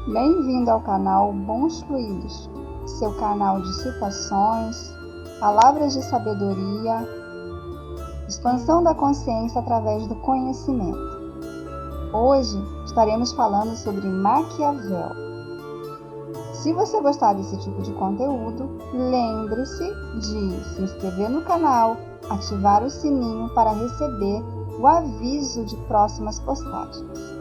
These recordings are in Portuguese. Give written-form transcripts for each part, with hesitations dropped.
Bem-vindo ao canal Bons Fluidos, seu canal de citações, palavras de sabedoria, expansão da consciência através do conhecimento. Hoje estaremos falando sobre Maquiavel. Se você gostar desse tipo de conteúdo, lembre-se de se inscrever no canal, ativar o sininho para receber o aviso de próximas postagens.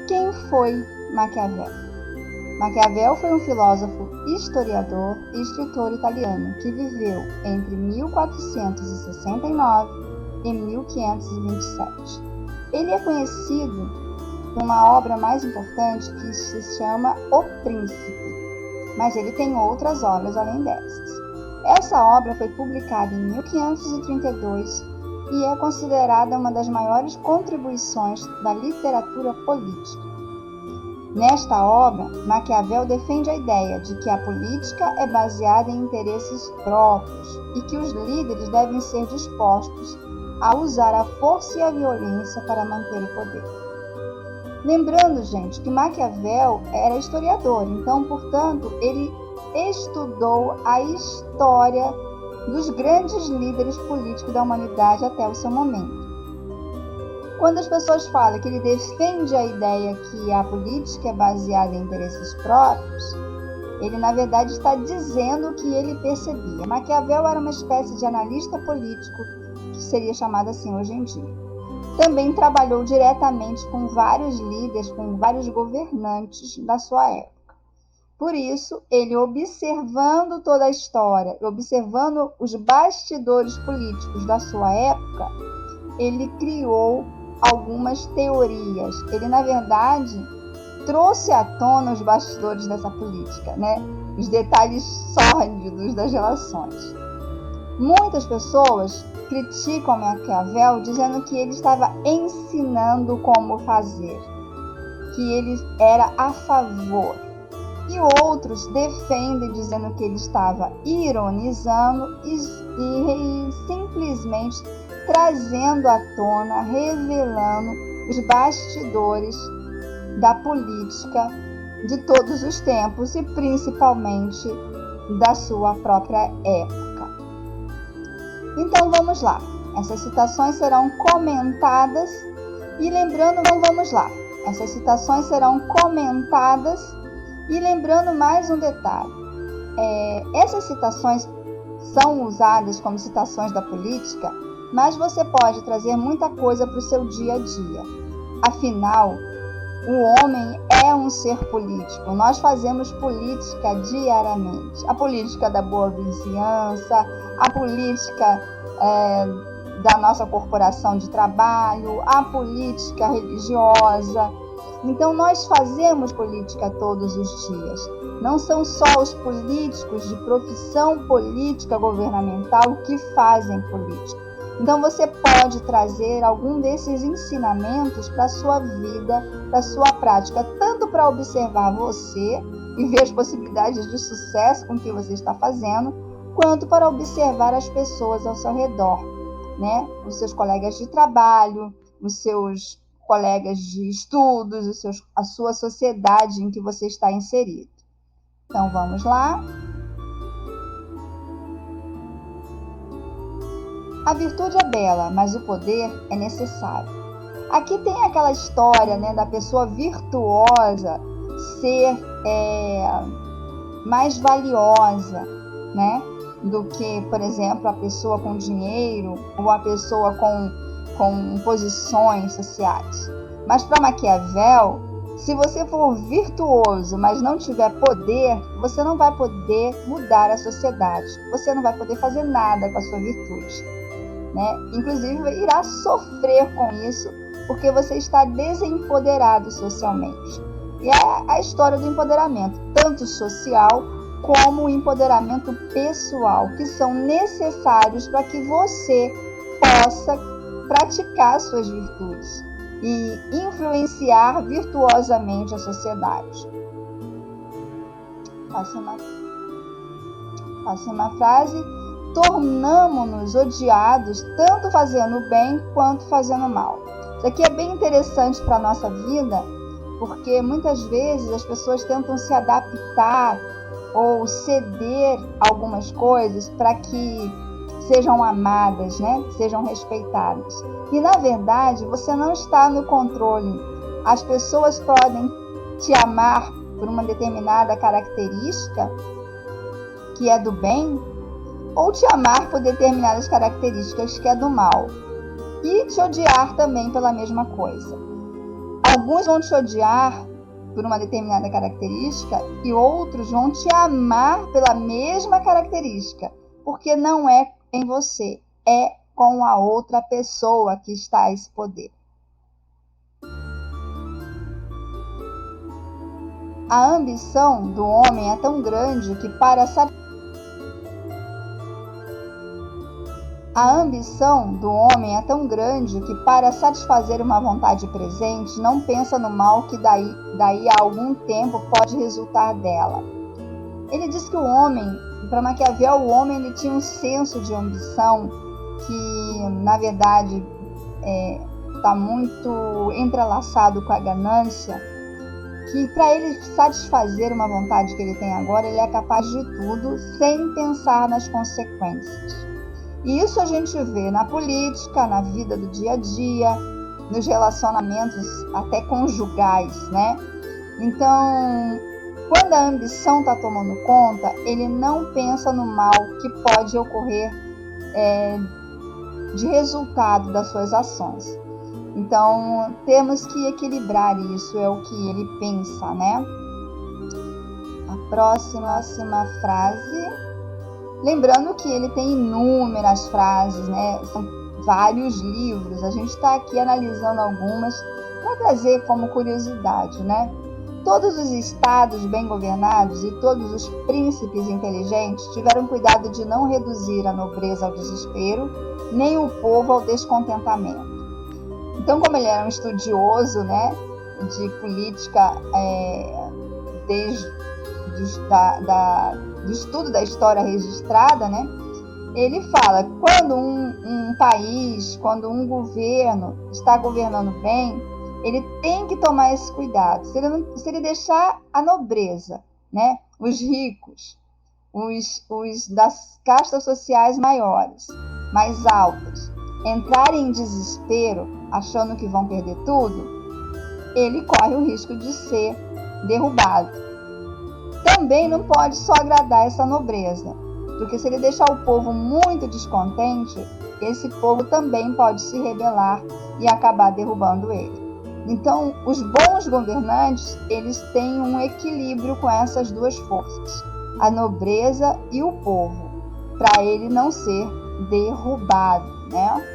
Quem foi Maquiavel? Maquiavel foi um filósofo, historiador e escritor italiano que viveu entre 1469 e 1527. Ele é conhecido por uma obra mais importante que se chama O Príncipe, mas ele tem outras obras além dessas. Essa obra foi publicada em 1532 e é considerada uma das maiores contribuições da literatura política. Nesta obra, Maquiavel defende a ideia de que a política é baseada em interesses próprios e que os líderes devem ser dispostos a usar a força e a violência para manter o poder. Lembrando, gente, que Maquiavel era historiador, então, portanto, ele estudou a história dos grandes líderes políticos da humanidade até o seu momento. Quando as pessoas falam que ele defende a ideia que a política é baseada em interesses próprios, ele na verdade está dizendo o que ele percebia. Maquiavel era uma espécie de analista político, que seria chamado assim hoje em dia. Também trabalhou diretamente com vários líderes, com vários governantes da sua época. Por isso, ele observando toda a história, observando os bastidores políticos da sua época, ele criou algumas teorias. Ele, na verdade, trouxe à tona os bastidores dessa política, os detalhes sórdidos das relações. Muitas pessoas criticam Maquiavel dizendo que ele estava ensinando como fazer, que ele era a favor. E outros defendem dizendo que ele estava ironizando e simplesmente trazendo à tona, revelando os bastidores da política de todos os tempos e principalmente da sua própria época. Então vamos lá, essas citações serão comentadas e lembrando mais um detalhe. Essas citações são usadas como citações da política, mas você pode trazer muita coisa para o seu dia a dia. Afinal, o homem é um ser político. Nós fazemos política diariamente. A política da boa vizinhança, a política da nossa corporação de trabalho, a política religiosa. Então, nós fazemos política todos os dias. Não são só os políticos de profissão política governamental que fazem política. Então, você pode trazer algum desses ensinamentos para a sua vida, para a sua prática, tanto para observar você e ver as possibilidades de sucesso com o que você está fazendo, quanto para observar as pessoas ao seu redor, os seus colegas de trabalho, os seus colegas de estudos, a sua sociedade em que você está inserido. Então, vamos lá. A virtude é bela, mas o poder é necessário. Aqui tem aquela história da pessoa virtuosa ser mais valiosa, do que, por exemplo, a pessoa com dinheiro ou a pessoa com posições sociais. Mas para Maquiavel, se você for virtuoso, mas não tiver poder, você não vai poder mudar a sociedade. Você não vai poder fazer nada com a sua virtude. Inclusive, irá sofrer com isso, porque você está desempoderado socialmente. E é a história do empoderamento, tanto social como o empoderamento pessoal, que são necessários para que você possa praticar suas virtudes e influenciar virtuosamente a sociedade. Próxima frase. Tornamo-nos odiados tanto fazendo bem quanto fazendo mal. Isso aqui é bem interessante para a nossa vida, porque muitas vezes as pessoas tentam se adaptar ou ceder algumas coisas para que sejam amadas, né? Sejam respeitadas. E na verdade, você não está no controle. As pessoas podem te amar por uma determinada característica que é do bem, ou te amar por determinadas características que é do mal. E te odiar também pela mesma coisa. Alguns vão te odiar por uma determinada característica e outros vão te amar pela mesma característica, porque não é em você, é com a outra pessoa que está esse poder. A ambição do homem é tão grande que para satisfazer uma vontade presente, não pensa no mal que daí a algum tempo pode resultar dela. Ele diz que o homem, para Maquiavel, o homem ele tinha um senso de ambição que, na verdade, está muito entrelaçado com a ganância, que para ele satisfazer uma vontade que ele tem agora, ele é capaz de tudo sem pensar nas consequências. E isso a gente vê na política, na vida do dia a dia, nos relacionamentos até conjugais, né? Então, quando a ambição está tomando conta, ele não pensa no mal que pode ocorrer de resultado das suas ações. Então, temos que equilibrar isso, é o que ele pensa, né? A próxima frase. Lembrando que ele tem inúmeras frases, né? São vários livros. A gente está aqui analisando algumas para trazer como curiosidade, né? Todos os estados bem governados e todos os príncipes inteligentes tiveram cuidado de não reduzir a nobreza ao desespero, nem o povo ao descontentamento. Então, como ele era um estudioso, né, de política desde do estudo da história registrada, né, ele fala, quando um país, quando um governo está governando bem, ele tem que tomar esse cuidado. Se ele deixar a nobreza, né, os ricos, os das castas sociais maiores, mais altas, entrarem em desespero, achando que vão perder tudo, ele corre o risco de ser derrubado. Também não pode só agradar essa nobreza, porque se ele deixar o povo muito descontente, esse povo também pode se rebelar e acabar derrubando ele. Então, os bons governantes, eles têm um equilíbrio com essas duas forças, a nobreza e o povo, para ele não ser derrubado, né?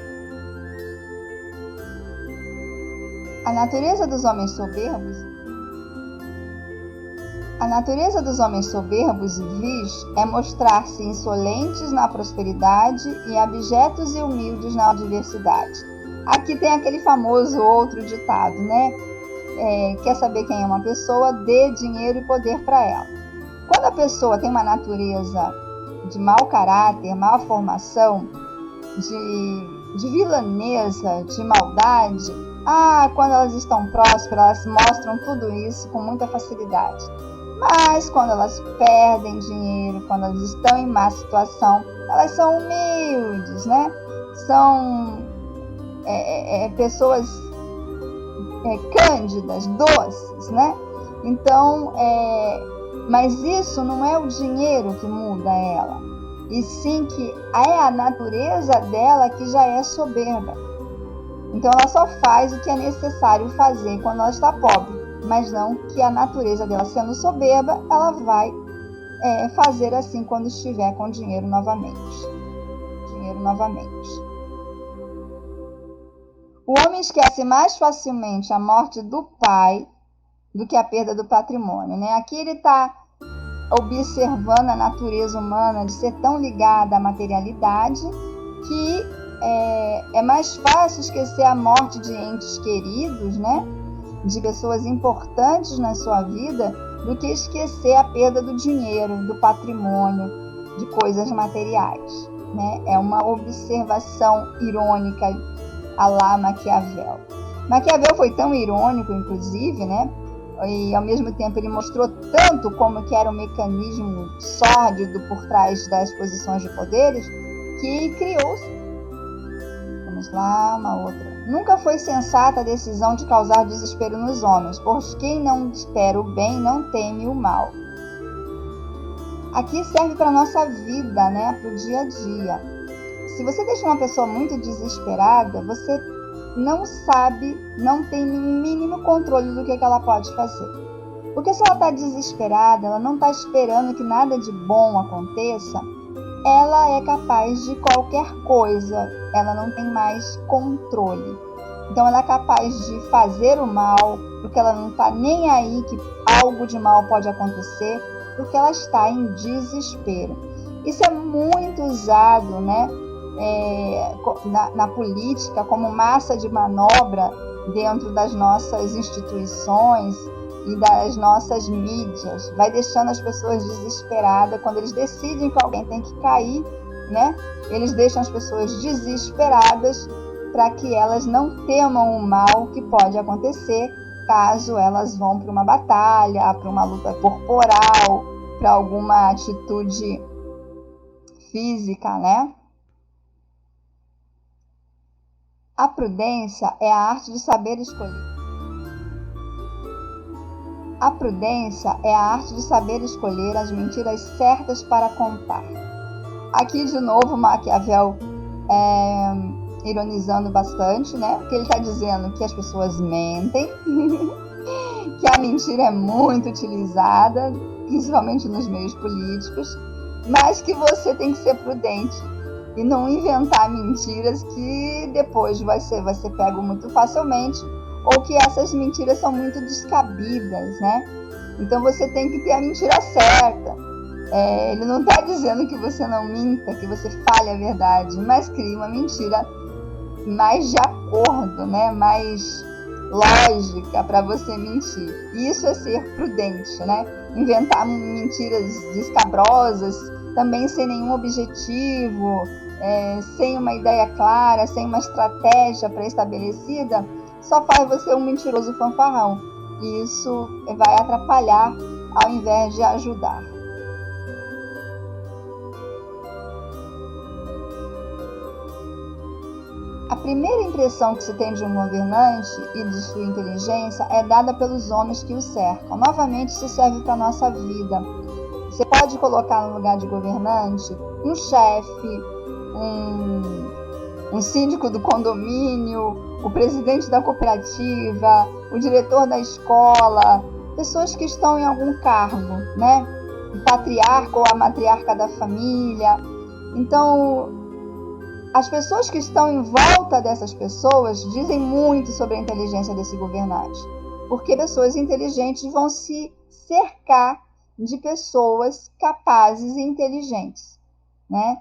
A natureza dos homens soberbos e vis é mostrar-se insolentes na prosperidade e abjetos e humildes na adversidade. Aqui tem aquele famoso outro ditado, né? Quer saber quem é uma pessoa? Dê dinheiro e poder para ela. Quando a pessoa tem uma natureza de mau caráter, má formação, de vilaneza, de maldade, quando elas estão prósperas, elas mostram tudo isso com muita facilidade. Mas quando elas perdem dinheiro, quando elas estão em má situação, elas são humildes, né? São pessoas cândidas, doces, né? Então, mas isso não é o dinheiro que muda ela, e sim que é a natureza dela que já é soberba. Então ela só faz o que é necessário fazer quando ela está pobre, mas não que a natureza dela sendo soberba, ela vai fazer assim quando estiver com dinheiro novamente. O homem esquece mais facilmente a morte do pai do que a perda do patrimônio, né? Aqui ele está observando a natureza humana de ser tão ligada à materialidade que é mais fácil esquecer a morte de entes queridos, né? De pessoas importantes na sua vida, do que esquecer a perda do dinheiro, do patrimônio, de coisas materiais, né? É uma observação irônica à la Maquiavel. Maquiavel foi tão irônico, inclusive, né, e ao mesmo tempo ele mostrou tanto como que era um mecanismo sórdido por trás das posições de poderes, que criou-se. Vamos lá, uma outra. Nunca foi sensata a decisão de causar desespero nos homens, pois quem não espera o bem não teme o mal. Aqui serve para a nossa vida, né? Para o dia a dia. Se você deixa uma pessoa muito desesperada, você não sabe, não tem o mínimo controle do que ela pode fazer. Porque se ela está desesperada, ela não está esperando que nada de bom aconteça, ela é capaz de qualquer coisa, ela não tem mais controle. Então ela é capaz de fazer o mal, porque ela não está nem aí que algo de mal pode acontecer, porque ela está em desespero. Isso é muito usado, né, na política como massa de manobra dentro das nossas instituições e das nossas mídias. Vai deixando as pessoas desesperadas. Quando eles decidem que alguém tem que cair, né, eles deixam as pessoas desesperadas para que elas não temam o mal que pode acontecer caso elas vão para uma batalha, para uma luta corporal, para alguma atitude física, né? A prudência é a arte de saber escolher. A prudência é a arte de saber escolher as mentiras certas para contar. Aqui, de novo, Maquiavel ironizando bastante, né? Porque ele está dizendo que as pessoas mentem, que a mentira é muito utilizada, principalmente nos meios políticos, mas que você tem que ser prudente e não inventar mentiras que depois vai ser pego muito facilmente, ou que essas mentiras são muito descabidas, né? Então você tem que ter a mentira certa. Ele não está dizendo que você não minta, que você fale a verdade, mas crie uma mentira mais de acordo, né? Mais lógica para você mentir. Isso é ser prudente, né? Inventar mentiras escabrosas, também sem nenhum objetivo, sem uma ideia clara, sem uma estratégia pré-estabelecida, só faz você um mentiroso fanfarrão. E isso vai atrapalhar ao invés de ajudar. A primeira impressão que se tem de um governante e de sua inteligência é dada pelos homens que o cercam. Novamente, isso serve para a nossa vida. Você pode colocar no lugar de governante um chefe, um síndico do condomínio, o presidente da cooperativa, o diretor da escola, pessoas que estão em algum cargo, né? O patriarca ou a matriarca da família. Então, as pessoas que estão em volta dessas pessoas dizem muito sobre a inteligência desse governante, porque pessoas inteligentes vão se cercar de pessoas capazes e inteligentes, né?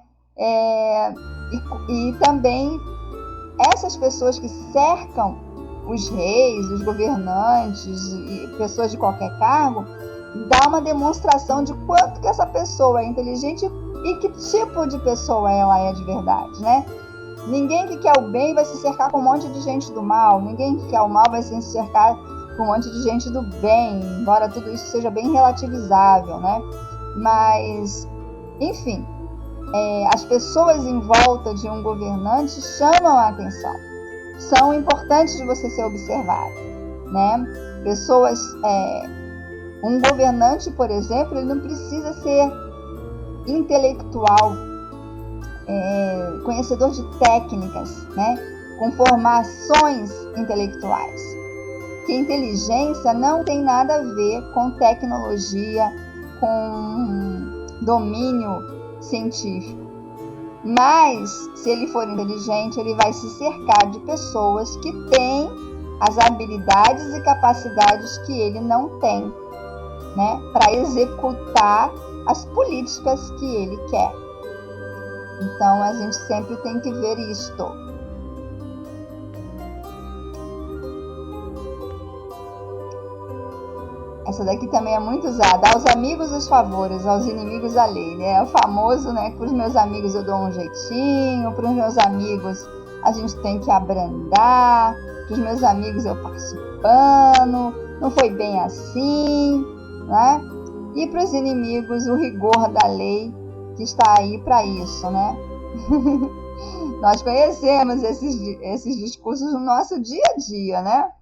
E também essas pessoas que cercam os reis, os governantes e pessoas de qualquer cargo, dá uma demonstração de quanto que essa pessoa é inteligente e que tipo de pessoa ela é de verdade, né? Ninguém que quer o bem vai se cercar com um monte de gente do mal, ninguém que quer o mal vai se cercar com um monte de gente do bem, embora tudo isso seja bem relativizável, né? Mas, enfim, as pessoas em volta de um governante chamam a atenção, são importantes de você ser observado, né? Pessoas, um governante, por exemplo, ele não precisa ser intelectual, conhecedor de técnicas, né? Com formações intelectuais. Que inteligência não tem nada a ver com tecnologia, com domínio científico. Mas, se ele for inteligente, ele vai se cercar de pessoas que têm as habilidades e capacidades que ele não tem, né? Para executar as políticas que ele quer. Então, a gente sempre tem que ver isto. Essa daqui também é muito usada. Aos amigos os favores, aos inimigos a lei, né? É o famoso, né? Para os meus amigos eu dou um jeitinho, para os meus amigos a gente tem que abrandar, para os meus amigos eu passo pano, não foi bem assim, né? E para os inimigos o rigor da lei que está aí para isso, né? Nós conhecemos esses discursos no nosso dia a dia, né?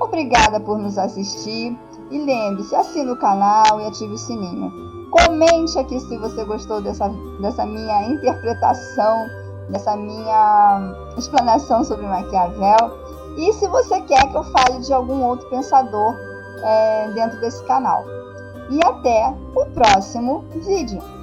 Obrigada por nos assistir e lembre-se, assine o canal e ative o sininho. Comente aqui se você gostou dessa minha interpretação, dessa minha explanação sobre Maquiavel e se você quer que eu fale de algum outro pensador dentro desse canal. E até o próximo vídeo!